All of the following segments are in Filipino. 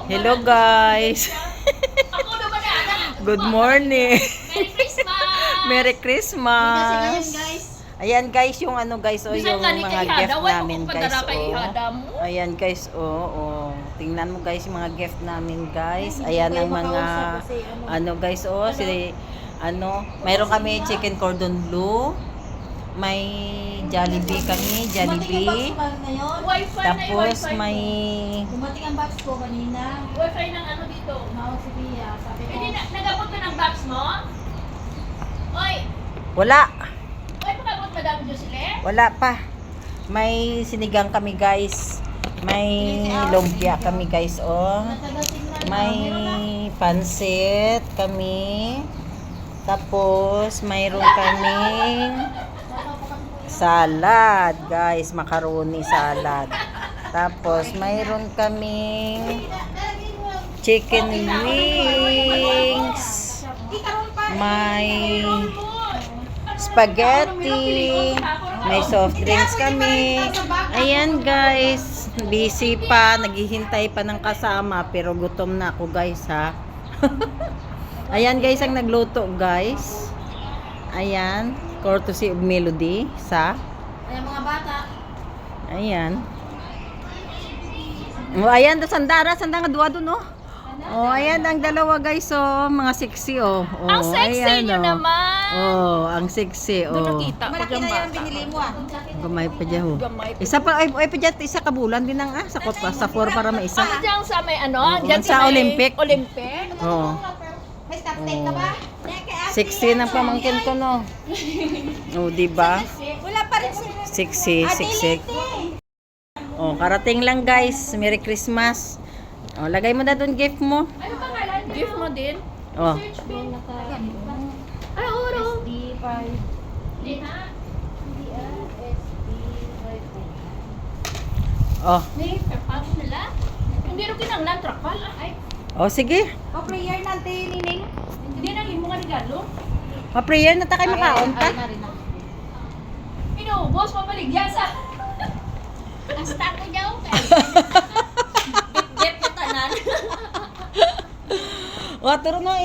Hello guys. Good morning. Merry Christmas! Merry Christmas. guys. Ayan guys, yung ano guys, yung mga gift namin guys. Ayan guys, tingnan mo guys yung mga gift namin guys. Ayan ang mga ano guys, mayroon kami chicken cordon bleu. May Jollibee kami, Jollibee. Tapos may dumating ang box ko kanina. Wi-Fi ng ano dito? Mawag si Pia. Sabi ko, Hindi nag-abot ka ng box mo? Oy! wala. Oy, pakabot Madam Jocelyn? Wala pa. May sinigang kami guys. May lumpia kami guys, May pansit kami. Tapos mayroon kaming salad, guys, macaroni salad. Tapos mayroon kaming chicken wings. May spaghetti, may soft drinks kami. Ayan guys, busy pa, naghihintay pa ng kasama pero gutom na ako guys ha. Ayan guys ang nagluto guys. Ayan, courtesy of Melody sa ayan mga bata. ayan. Ayan, sandara nga duwa doon ayan ang dalawa guys mga sexy Ang sexy ayan, nyo naman! ang sexy Doon nakita ko Malaki dyan na yung bata. binili mo Gamay pa dyan Gamay pa. Isa pa ay pa dyan, isa kabulan din ang sakot pa sa 4 para may isa. Ah, dyan sa may ano? Oo, Dyan sa may Olympic. Olympic? Oo. May stop tape ka ba? Sexy ng pamangkin ko di ba? Wala pa rin si Sexy. Karating lang guys. Merry Christmas. Lagay mo na doon gift mo. Ano pangalan? Gift mo din? Search Ay, oro. SD5. Di ha? Ni, paano nila? Hindi rin kinanglan, trakal. Ay, Sige. Pa-prayer natin, Nining. hindi nang imo nga regalo. Ma-prayer na ta kay makaon ta. Inuubos, mabaligyan sa... Basta ko daw. Bit-bit na tanan. Turo na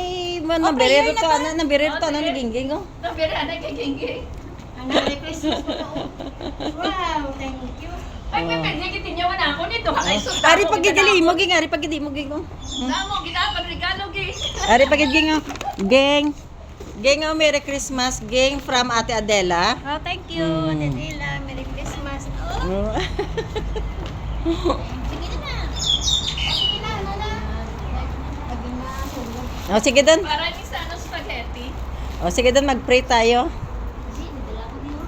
nabirero to, nabirero to, nagingging Nabira na kay Gingging. Ang Merry Christmas mo na. Wow, thank you. Ay, pagdigitin niya na ako nito. Ari pagigili mo ging, ari pagigili mo ging. Damo, ginapag regalo, Ging. Ari pagiging Geng. Geng, Merry Christmas. Geng from Ate Adela. Oh, thank you, Adela. Merry Christmas. Sige na. Sige na, Nana. Lagi na. Sige doon. Para ni sa ano, spaghetti. Sige doon, mag-pray tayo. Kasi, nadala ko niyo.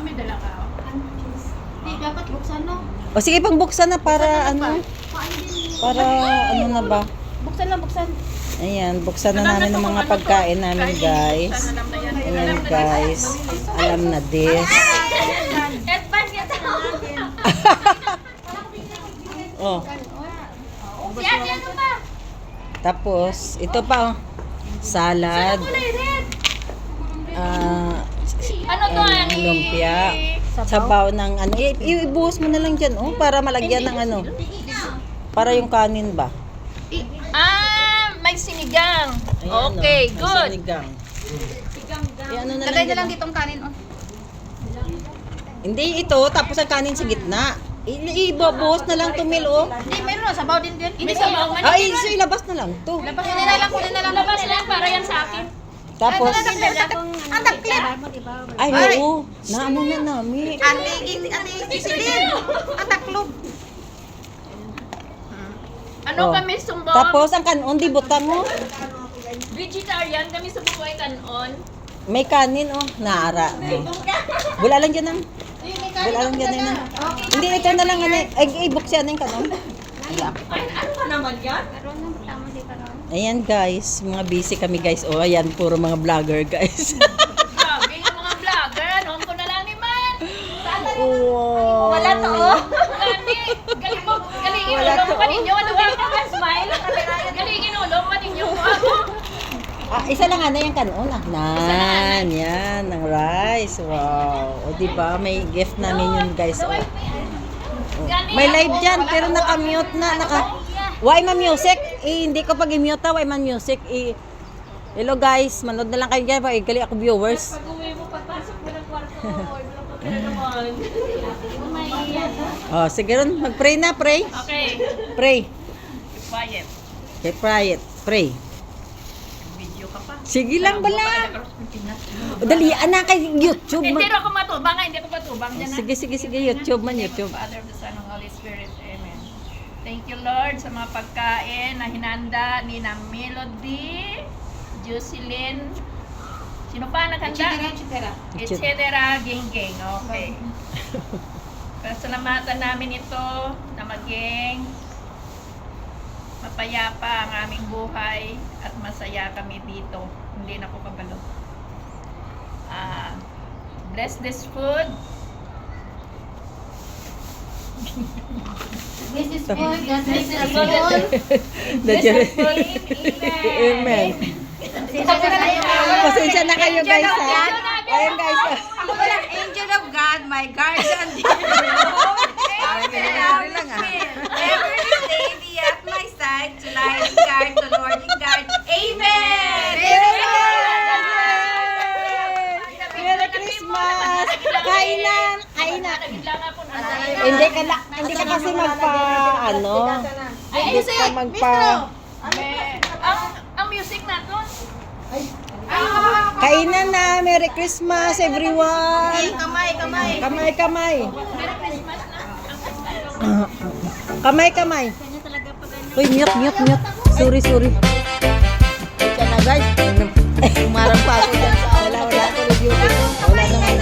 May dala ka, oh. Hindi, dapat buksan, no? Sige, pangbuksan na para para ano na ba? Buksan lang, buksan. Ayan, buksan na namin ng mga pagkain namin, guys. Ayan, guys. Alam na this. Advance niya tao. Si ate, ano pa? Tapos, ito pa, salad. Kulay red. Ano to, Lumpia. Sabaw ng ano. Ibuhos mo na lang dyan, para malagyan ng ano. Para yung kanin ba? May sinigang. Ayan, Okay, may good. sinigang. Ano na Lagay na lang lang dyan. ditong kanin, oh. Hindi ito, tapos ang kanin sa gitna. Ibuhos na lang to, Mil, Hindi, mayroon. Sabaw din din. Hindi sa mga So ilabas na lang to. Labas na lang, kunin na lang. Labas lang para yan sa akin. Tapos, Ang taklit. ay, oo. Naano na namin. Andi din. Ang taklob. Ano kami sumbong? Tapos, ang kanon, di butang mo. Vegetarian kami sa buhay kanon. May kanin, naara. Bula lang dyan, Bula lang dyan, Hindi, ito na lang, buksan na yung kanon. Ay, ano ka naman yan? Ayan, guys. Mga busy kami, guys. Ayan, puro mga vlogger, guys. Grabe yung mga vlogger. Ano ko na lang ni man. Wow. Wala to, oh. Galingin ulo mo pa ninyo. Ano ba yung smile? Galingin ulo mo pa ninyo. Isa lang yung kanon. Yan, ng rice. Wow. Diba? May gift namin yun, guys. May live dyan, pero naka-mute na. Why music? Hindi ko pag i-mute why music. Hello guys, manood na lang kayo dyan. Gali ako viewers. Pag-uwi mo, pagpasok mo ng kwarto, wala pa pala naman. Oh, sige ron, mag-pray na, pray. Okay. Pray. Quiet. Okay, pray. Video ka pa. Sige lang bala. Dali, anak kay YouTube. Hindi ako matubang, hindi ako matubang. Yan na. Sige, YouTube man, YouTube. Father, the Son, and Holy Spirit. Amen. Thank you, Lord, sa mga pagkain na hinanda ni na Melody, Jocelyn, sino pa naghanda? Etcetera, Geng. Okay. Pasalamatan namin ito na maging mapayapa ang aming buhay at masaya kami dito. Hindi na ko kabalo. Bless this food. This is good. This is This is good. This is good. Amen. Pasensya na kayo guys ha. Ayun guys. Ako pala, angel of God, my guardian. Ever stay be at my side to lie in guard, to Lord in guard. Amen! Merry Christmas! Kainan! Nagidlang ako na. Hindi ka kasi hindi ka Ang music na to. kainan na! Merry Christmas everyone! Kamay. Kamay! Merry Christmas na. Kamay! Uy, mute! Sorry. Kaya na guys. Umarang pa ako dyan sa wala ako review ko. Wala naman.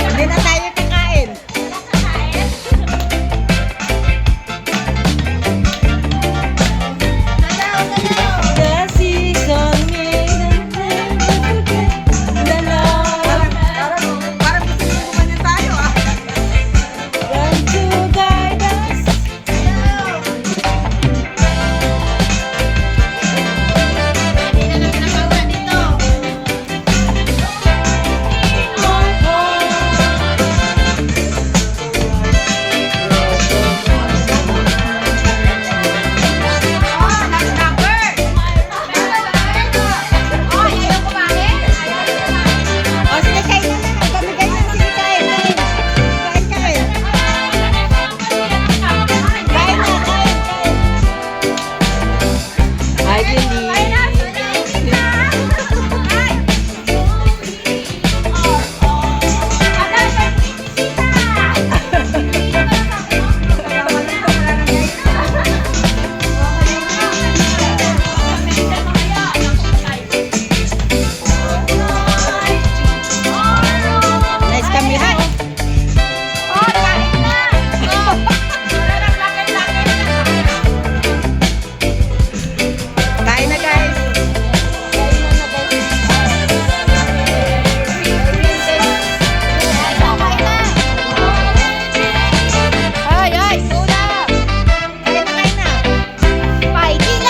Hindi na tayo kakain. The season the love Parang gusto mo gumanyan tayo run to guide us. O sige, kain na. Pamigay na. Sige, kain. Kain. Kain na. I believe. Nice kamihan. Kain na guys. Ay, sula. Kain na. Fighting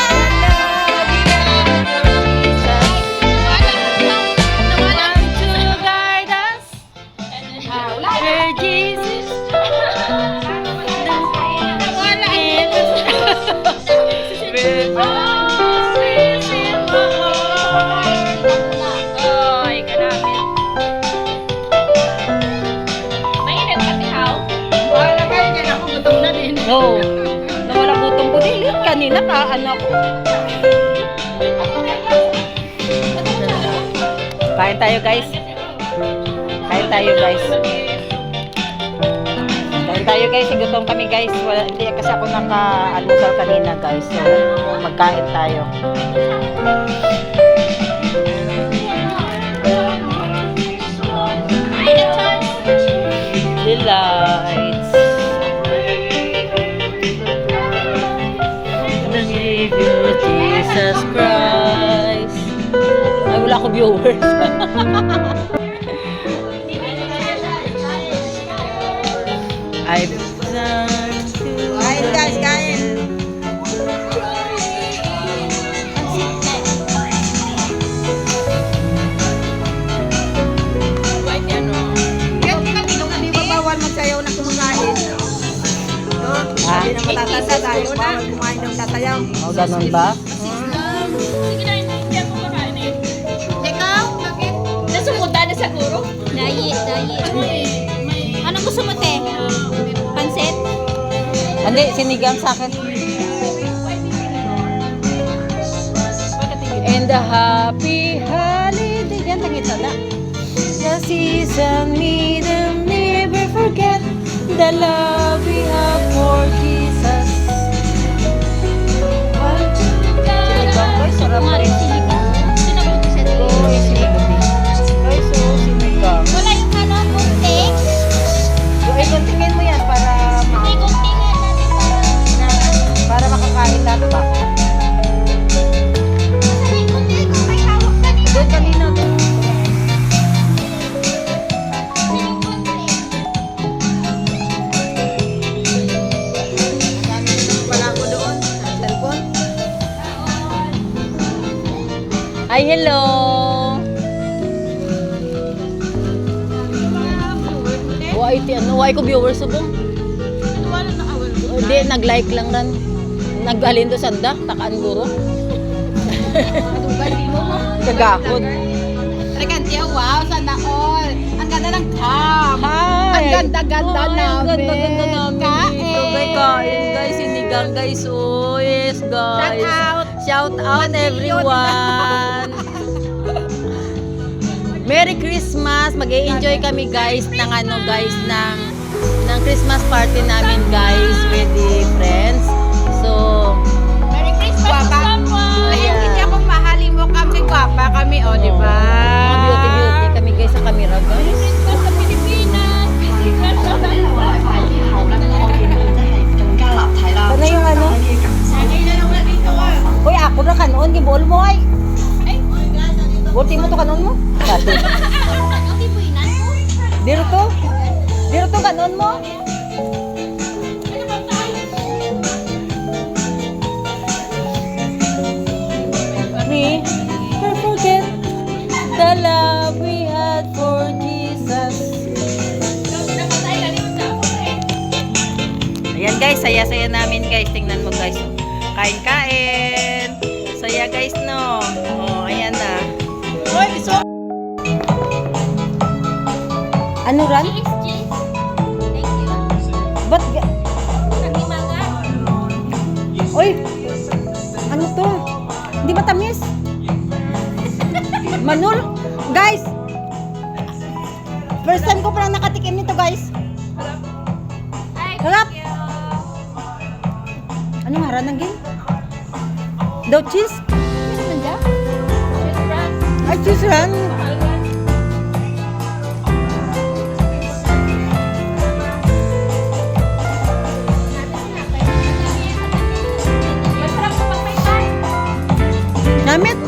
Oo. Nawala gutom ko din. Kanina anak ko. Kain tayo guys. Kain tayo guys. Gutom kami guys. Hindi kasi ako naka-almusal kanina guys. So, magkain tayo. The lights. Jesus Christ. Ay, wala ako viewers. I've done to Kain guys, kain. White yan o. Yan, hindi ba bawal magsayaw na kumakain? No? Ah? Hindi na matatanda tayo. Bawal kumain ng tatayaw. O, ganun ba? Sige na, hindi ako makain eh. Ikaw, bakit? Nasumuta na sa guro. Ano gusto mo, te? Pansit? Hindi, sinigang sa akin. And the happy holiday. Yan, tangita na. The season we will never forget the love we have for Jesus. Sinigang, guys, sarap rin. Guys, guys, oh, sinigang. Wala yung ano, kunting. Ay, guntingin mo yan para Hindi, kuntingan natin para... makakain lahat ba? Sabi kunting kung may hawak kanina. Doon kanina doon. Yung kunting. Wala ko doon sa cellphone. Ay, hello! Why ko viewers mo? Hindi, nag-like lang ran. Nag-alin to sanda, takaan guro. Kagahod. Rekantia, wow, sana all. Ang ganda ng cam. Hi! Ang ganda-ganda Oh, namin. Ang ganda-ganda namin dito. Kain, guys. Sinigang, guys. Oh, yes, guys. Shout out. Shout out, everyone. Merry Christmas. Mag-enjoy kami, guys, ng ano, guys, ng Christmas party namin, guys, with the friends. So, Merry Christmas Guwapa. to someone! Ayan, hindi akong mahalin mo kami. Gwapa kami, o, di ba? oh, beauty kami, guys, sa camera, Merry guys. Christmas sa Pilipinas! Merry Christmas sa Sana yung ano? Uy, ako na kanon, gibol mo, ay. Buti mo to kanon mo? Sabi. Okay, puinan mo. Dito to? Dito to kanon mo? We never forget the love we had for Jesus. Ayan guys, saya-saya namin guys. Tingnan mo guys. Kain-kain. Saya guys no. Oh, ayan na. Uy, so ano ran? Cheese. Thank you. Ba't Nagdimaga. Uy! Ano to? Hindi ba tamis? Manul? Guys! First time ko pa lang nakatikim nito guys. Ay, Sarap. thank you. Ano nga ran gin? Daw cheese? Ano naman dyan? Ay, cheese ran. Masarap kapag may pan. Namit?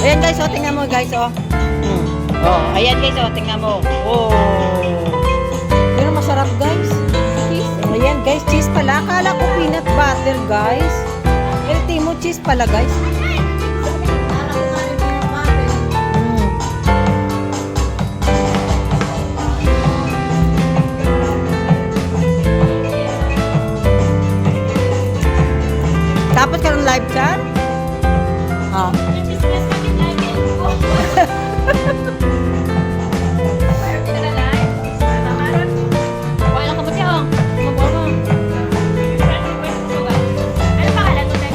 Ayan guys, oh, tingnan mo guys, oh. Oh, ayan guys, oh, tingnan mo. Oh. Pero masarap guys. Cheese. Ayan guys, cheese pala. Akala ko peanut butter guys. Pero timo cheese pala guys. Mm. Tapos ka ng live chat? Ah. Wala ka ba siya, oh? Mabawa. Ano pangalan mo, Tek?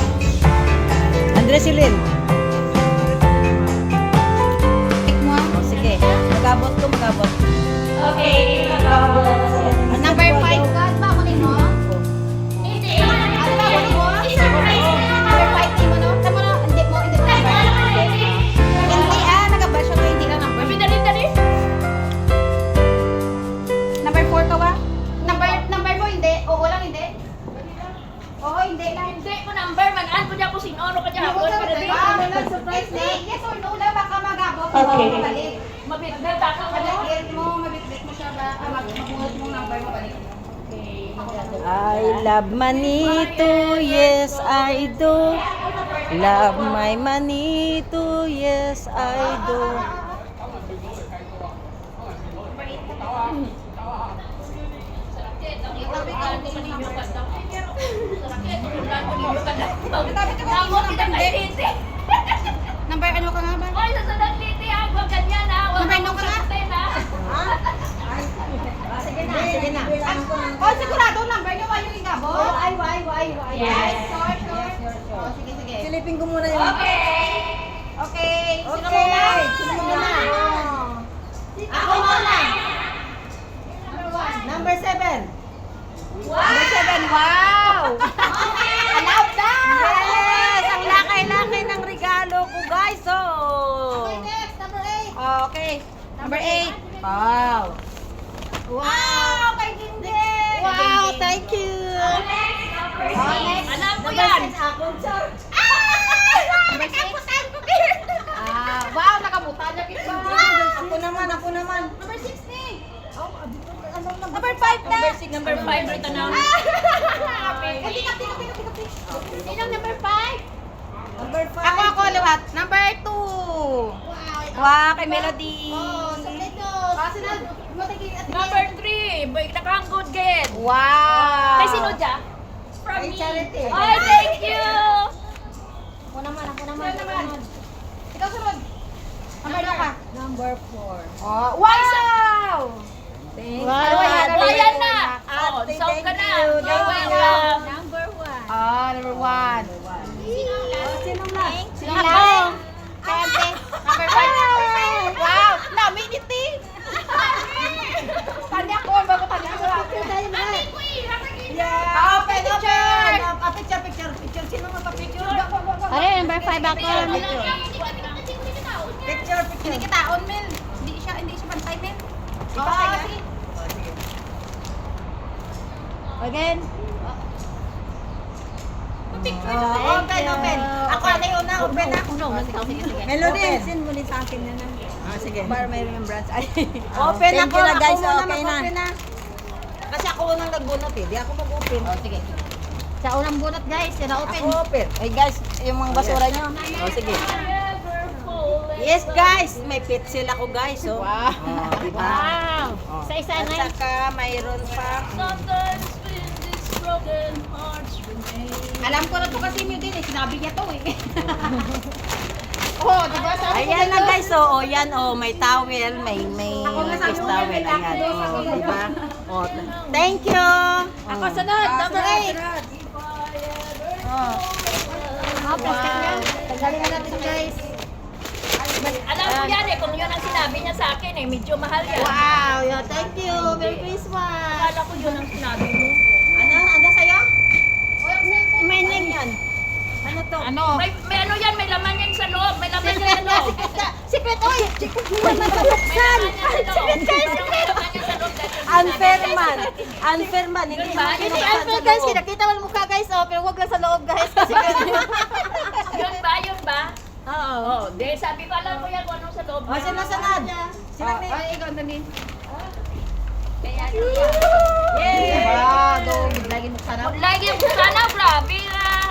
Andres Silin. Tik mo. Oh, sige. Magabot ko, magabot. Okay, Number 5 ka. Di ba kunin mo? Hindi. Ano ba kunin mo? Number 5 din mo, no? Tama na. Hindi mo number. Hindi nag-abal siya to. Hindi lang number. dali. Number 4 ka ba? Number mo, hindi. Oo lang, hindi. Oo, hindi lang. Hindi ko number, man-an ko dyan kung sino ka dyan. Ano lang, surprise na. Yes or no lang, baka magabot. Okay. Mabitbit ako. Mabitbit mo siya ba? Magmuhat mo number mo balik. Okay. I love Manito, yes I do. Love my Manito, yes I do. Number ano ka nga ba? Oy, susunod titi ha. Huwag ganyan ha. Huwag Number kang ano ka nga? saktin ha. Sige na. Oh, sigurado number niyo yung igabo? Why? Yes, sure. Oh, sige. Silipin ko muna yung... Okay. Sino Okay. muna? Sino muna? Ako muna. Number 7. Number 7. Wow! Allowed na! Yes! Ang laki-laki ng regalo ko, guys. Oh. Okay, next. Number 8. Okay. Number 8. Wow. Wow! Kay Dingding! Wow, thank you. Alam ko yan. Nakabutan ko wow, nakabutan niya kita. Ako naman. Number 16. Number 5 na. Number 5 rito na. Kapi. Sinong number 5? Number 5. Ako, luhat. Number 2. Wow, kay Melody. Sunod. Number 3. Nakahanggod gid. Wow. Kay sino dyan? From Kay me. Charity. Ay, thank you. Ako naman. Ikaw sunod. Number ano ka? Number 4. Oh, wow! Thank Wow. you. Oh, yan na. Ate, Oh, solve ka thank na. you. You're Thank you. welcome. Number 1. Sino na? Sino lang? Kante. Number 5. Wow! Naminiti! Tanya ko. Bago tanya ko. Yeah. Picture. Picture. Sino magpa-picture? Are, number 5 ako. Picture. Hindi kita on, Mel. Hindi siya pantay, Mel. Sige. Again. Open. Ako na yung una. Open na. Sige. Melody, send mo din sa akin na. Sige. Para may remembrance. Open Thank ako you na, guys. Ako muna Okay na. mag-open na. Kasi ako unang nagbunot eh. Di ako mag-open. Sige. Sa unang bunot, guys. Yan na open. Ako open. Ay guys, yung mga basura nyo. O sige. Yes guys, may pitsil ako guys. Oh. Wow. Diba? Wow. Oh. Isa-isa At na yun. saka mayroon pa. Sometimes when these broken hearts remain. Alam ko na to kasi Mel din eh. Sinabi niya to eh. Oh, diba? Sabi ko Ayan na sa'yo. guys, oh, yan oh, may towel, may face towel, ayan, oh, diba? Oh, thank you. Ako sunod. Number 8. Oh. Oh, plastic na. Tanggalin na natin, guys. Alam ko yan eh, kung yun ang sinabi niya sa akin eh, medyo mahal yan. Wow, yeah, thank you. Merry Christmas. Akala ko yun ang sinabi mo. Ano sa'yo? May name yan. Ano to? Ano? May ano yan, may laman yan sa loob, may laman yan sa loob. Secret, oy! Secret naman May mabuksan. laman yan sa loob. May laman yan sa loob. Unfair man. Unfair man. Hindi Yun mo ba? Hindi, kinakasan unfair sa guys. loob. Kinakita mo ang mukha guys, oh, pero wag lang sa loob guys. Kasi Yun ba, yun ba? Oo. Oh, di sabi ko alam ko yan kung anong sa loob. O, sinasanad. Sinag Ay, ikaw dali. Kaya, Yay! Wow, lagi mo sana. lagi ko sana, grabe na.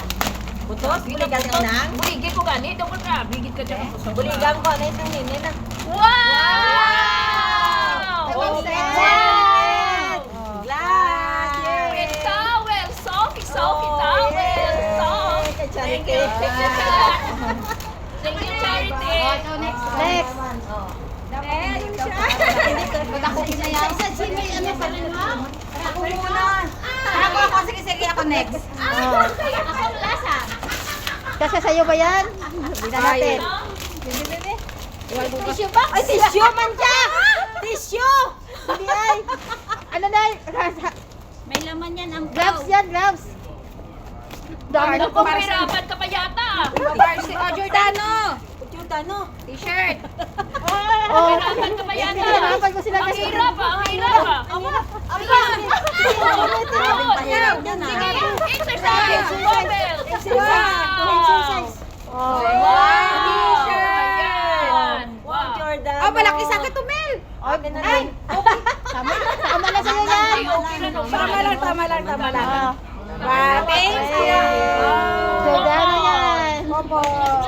Butos? Buligan ka nang? Buligid ko ganito, ko grabe, gid ka dyan. Buligan ko. Ano yung ninin na? Wow! Wow! Glass! Glass! With towel, Sophie towel, Sophie. Kay Thank Charity. you. Thank you, Charity. Next. Pag ako Isa, sino yung ano pa rin mo? Ako muna. Ako, sige, ako next. Ako lasa. Kasi sa'yo ba yan? Hindi na natin. Tissue box? Ay, tissue man siya! Tissue! Hindi ay. Ano na? May laman yan ang Gloves yan, gloves. Dami Naku, pahirapan ka pa yata. Giordano. Giordano. T-shirt. Pahirapan ka pa yata. Hirapan ko sila Ang kasi. hirap ah, ang hirap ah. Grabing pahirap yan ah. Sige, exercise, bubble. Oh. Wow! T-shirt. Ayan. Wow, Wow. Giordano. Oh, malaki sa akin ito, Okay na din. Tama na sa'yo yan. Ay, okay na no. Tama lang. Wow, thank you. Jordana yan. Opo.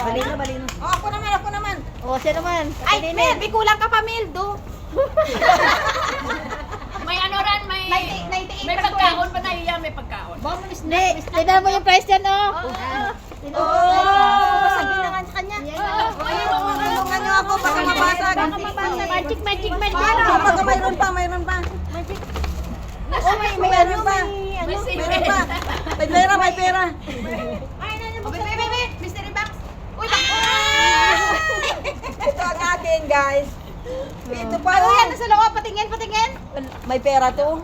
Balino. Oh, ako naman. O, siya naman. Ay, Mel, may kulang ka pa, Mel, do. May ano ran, may 98 may pagkaon pa tayo yan, may pagkaon. Hindi, tignan mo yung price yan, oh. Sabihin na nga sa kanya. Ano ako, baka mabasag. Magic. Baka mayroon pa. Oh, may ano pa. May Mayroon pa. May pera. Ay, wait, mystery box. Uy, Ito ang akin, guys. Ito pa. ano yan? Nasa loob, patingin. May pera to.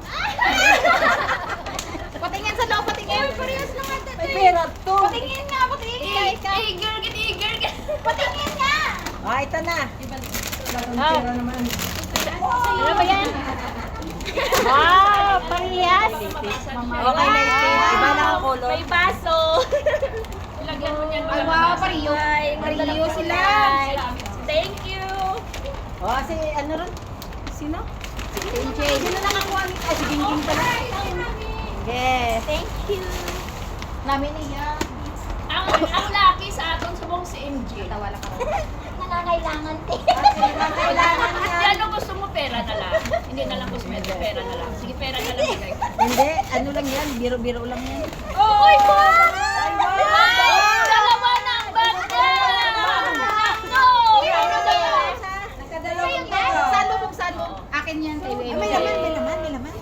Patingin sa loob, patingin. Parehas lang ata. May pera to. Patingin nga, guys. Eager. Patingin nga. Ah, ito na. Ano ba yan? Wow, parehas. Okay na ito. Iba na ang color. May baso. Ilagyan mo yan. Ay, wow, pariyo sila. Thank you. Oh, si ano rin? Sino? MJ. Sino nakakuha ni? Ay, si Gingging pala. Yes. Thank you. Namin niya. Ang lucky sa aton subong si MJ. Tawala ka. Nangangailangan ko. Kailangan Kasi niya. ano gusto mo, pera na lang. Hindi na lang cosmetic, pera na lang. Sige, pera na lang. Bigay. Hindi, ano lang yan. Biro-biro lang yan. Oh, dalawa na ang bag niya! No! Ano na yan? Sa'yo, Tess. Saan mo? Akin yan. Kay Webe. May laman.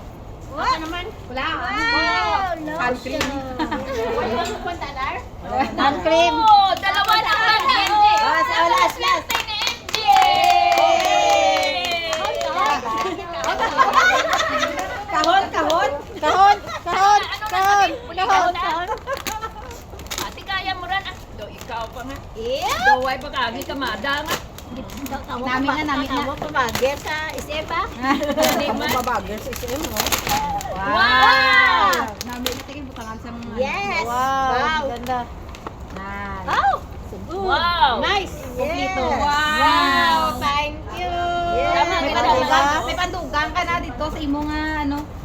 Ako naman. Wala. Wow, Hand cream. Hand cream. Oh, dalawa na ang bag ni MJ. Ah, sa last. Swerte ni MJ! Kahon. Kahon. Ate, kaya mo rin. Do, ikaw pa nga. Yeah. Do, ay pagkagi ka madanga. Namin na. Pamagir sa iseba. Mabagger sa SM mo. Wow! Namin na tingin butangan sa mga. Yes. Wow. Ganda. Nice. Oh. Wow! Nice. Yes. Wow. Thank you. Yes. Tama, May may pandugang. pandugang. May pandugang ka na dito sa imo nga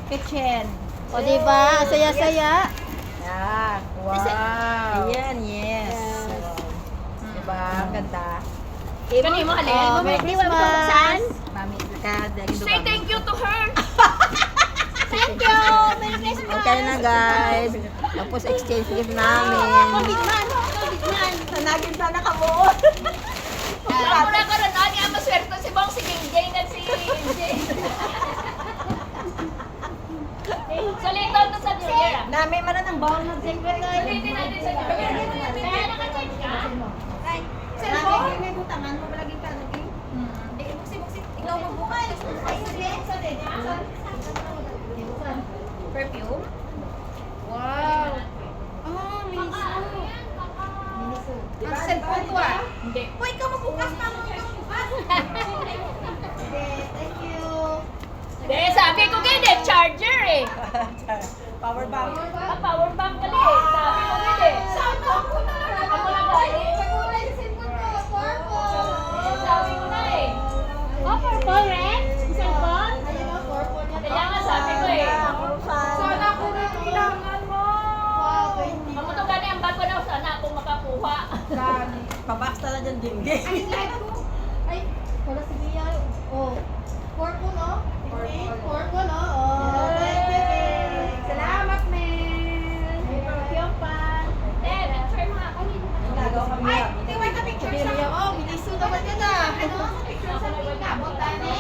kitchen. O, diba? Saya-saya. Yeah. Wow. Ayan, yes. Diba? Ang ganda. Kanina mo, halin. Oh, Merry Christmas. Mami, Say thank you to her. Thank you. Merry Christmas. Okay na, guys. Tapos exchange gift namin. Bigman. Sanagin sana kamo. Ako na karoon, nga maswerte si Bong, si MJ na si MJ. Salito to sa New Year. Dami man ng bawang na Hindi natin sa New Year. Kaya naka-change ka? Cellphone, may butangan mo palagi ka lagi. Buksi. Ikaw magbukas. Perfume? Wow. Oh, miniso. Ang cellphone ko Hindi. Uy, ikaw magbukas pa mo. Thank you. Sabi ko gini, charger eh. Power bank. Power bank pala eh. Sabi ko gini. Saan ako na? Ako na galing. Kulay sa cellphone ko. Purple. Sabi ko na eh. Oh, purple red. Cellphone. Ayun o, purple niya. Kaya nga sabi ko eh. Sana ako na kailangan mo. Wow, thank you. Mamuto gani ang bago na sana ako makakuha. Gani. Pabaksta na dyan, Gingging. Ay, live ko. Ay, wala si Bia. Oh. Purple, no? Purple, no? Oh, thank you, Mel. Salamat, Mel. Thank you, pa. Picture mo ako. Nagawa kami. Ay, hindi, wait na picture sa Oh, biniso naman yun ah. Ano? Picture sa gabot, tani?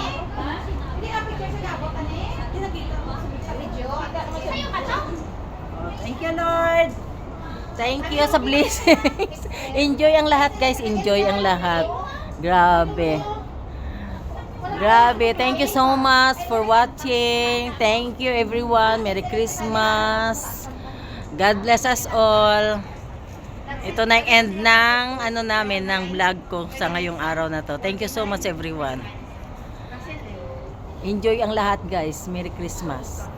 Hindi na picture sa gabot, tani? Hindi nakita mo sa video. Sa'yo ka to? Thank you, Lord. Thank you sa blessings. Enjoy ang lahat, guys. Enjoy ang lahat. Grabe. Thank you so much for watching. Thank you, everyone. Merry Christmas. God bless us all. Ito na yung end ng ng vlog ko sa ngayong araw na to. Thank you so much, everyone. Enjoy ang lahat, guys. Merry Christmas.